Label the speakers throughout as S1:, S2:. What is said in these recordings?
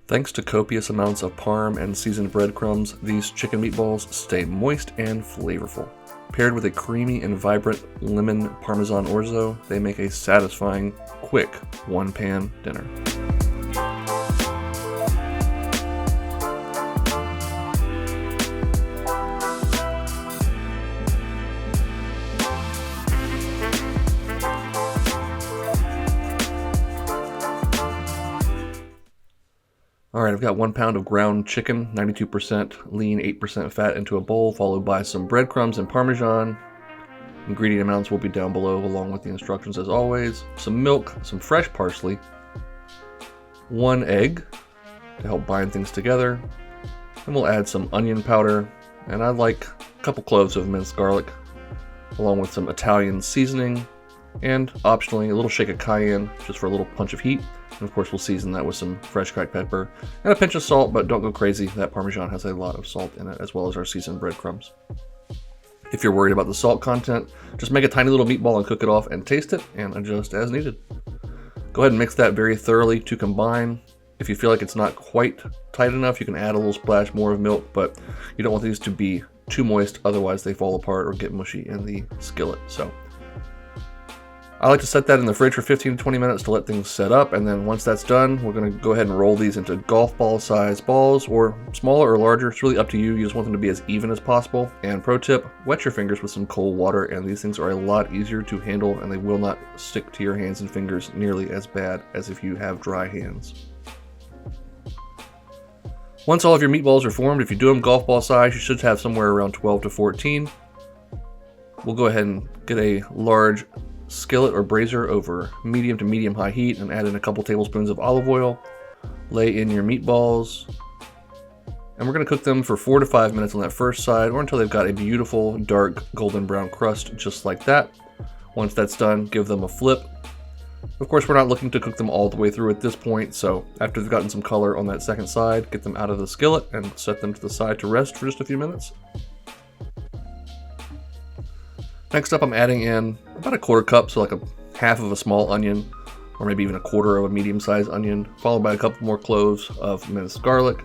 S1: Thanks to copious amounts of parm and seasoned breadcrumbs, these chicken meatballs stay moist and flavorful. Paired with a creamy and vibrant lemon parmesan orzo, they make a satisfying, quick one-pan dinner. Alright, I've got 1 pound of ground chicken, 92% lean, 8% fat into a bowl, followed by some breadcrumbs and parmesan. Ingredient amounts will be down below along with the instructions as always. Some milk, some fresh parsley, 1 egg to help bind things together. And we'll add some onion powder, and I like a couple cloves of minced garlic, along with some Italian seasoning, and optionally a little shake of cayenne just for a little punch of heat. And of course we'll season that with some fresh cracked pepper and a pinch of salt, but don't go crazy. That Parmesan has a lot of salt in it, as well as our seasoned breadcrumbs. If you're worried about the salt content, just make a tiny little meatball and cook it off and taste it and adjust as needed. Go ahead and mix that very thoroughly to combine. If you feel like it's not quite tight enough, you can add a little splash more of milk, but you don't want these to be too moist, otherwise they fall apart or get mushy in the skillet. So I like to set that in the fridge for 15 to 20 minutes to let things set up, and then once that's done, we're going to go ahead and roll these into golf ball size balls, or smaller or larger. It's really up to you. You just want them to be as even as possible. And pro tip, wet your fingers with some cold water, and these things are a lot easier to handle, and they will not stick to your hands and fingers nearly as bad as if you have dry hands. Once all of your meatballs are formed, if you do them golf ball size, you should have somewhere around 12 to 14. We'll go ahead and get a large skillet or brazier over medium to medium high heat and add in a couple tablespoons of olive oil. Lay in your meatballs, and we're going to cook them for 4 to 5 minutes on that first side, or until they've got a beautiful dark golden brown crust just like that. Once that's done, give them a flip. Of course, we're not looking to cook them all the way through at this point, so after they've gotten some color on that second side, get them out of the skillet and set them to the side to rest for just a few minutes. Next up, I'm adding in about a 1/4 cup, so like a half of a small onion, or maybe even a 1/4 of a medium-sized onion, followed by a couple more cloves of minced garlic.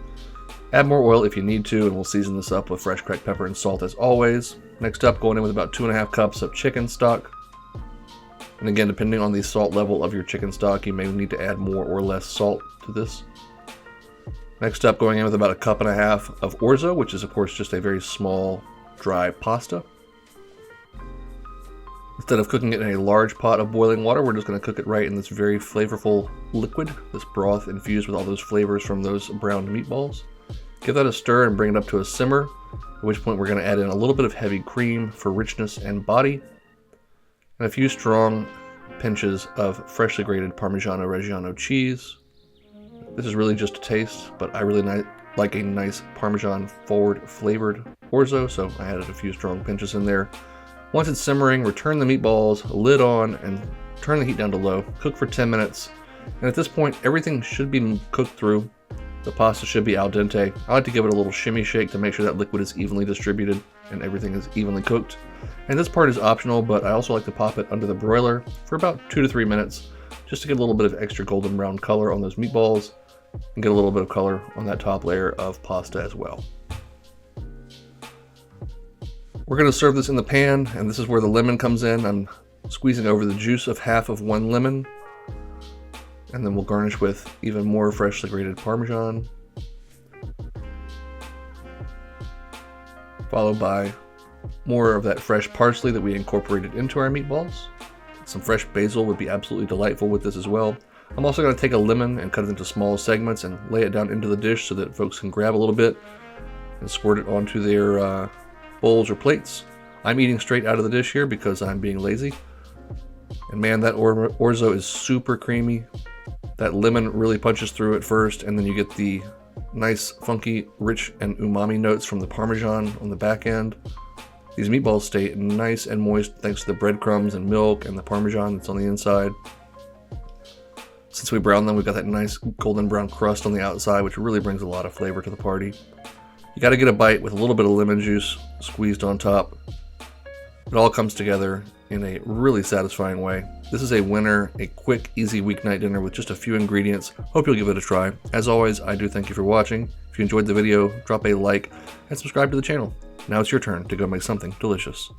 S1: Add more oil if you need to, and we'll season this up with fresh cracked pepper and salt as always. Next up, going in with about 2.5 cups of chicken stock. And again, depending on the salt level of your chicken stock, you may need to add more or less salt to this. Next up, going in with about 1.5 cups of orzo, which is of course just a very small dry pasta. Instead of cooking it in a large pot of boiling water, we're just going to cook it right in this very flavorful liquid, this broth infused with all those flavors from those browned meatballs. Give that a stir and bring it up to a simmer, at which point we're going to add in a little bit of heavy cream for richness and body, and a few strong pinches of freshly grated Parmigiano Reggiano cheese. This is really just a taste, but I really like a nice Parmesan forward flavored orzo, so I added a few strong pinches in there. Once it's simmering, return the meatballs, lid on, and turn the heat down to low. Cook for 10 minutes. And at this point, everything should be cooked through. The pasta should be al dente. I like to give it a little shimmy shake to make sure that liquid is evenly distributed and everything is evenly cooked. And this part is optional, but I also like to pop it under the broiler for about 2 to 3 minutes, just to get a little bit of extra golden brown color on those meatballs, and get a little bit of color on that top layer of pasta as well. We're going to serve this in the pan, and this is where the lemon comes in. I'm squeezing over the juice of half of 1 lemon, and then we'll garnish with even more freshly grated Parmesan, followed by more of that fresh parsley that we incorporated into our meatballs. Some fresh basil would be absolutely delightful with this as well. I'm also going to take a lemon and cut it into small segments and lay it down into the dish so that folks can grab a little bit and squirt it onto their bowls or plates. I'm eating straight out of the dish here because I'm being lazy. And man, that orzo is super creamy. That lemon really punches through at first, and then you get the nice, funky, rich, and umami notes from the Parmesan on the back end. These meatballs stay nice and moist thanks to the breadcrumbs and milk and the Parmesan that's on the inside. Since we browned them, we've got that nice golden brown crust on the outside, which really brings a lot of flavor to the party. You got to get a bite with a little bit of lemon juice squeezed on top. It all comes together in a really satisfying way. This is a winner, a quick, easy weeknight dinner with just a few ingredients. Hope you'll give it a try. As always, I do thank you for watching. If you enjoyed the video, drop a like and subscribe to the channel. Now it's your turn to go make something delicious.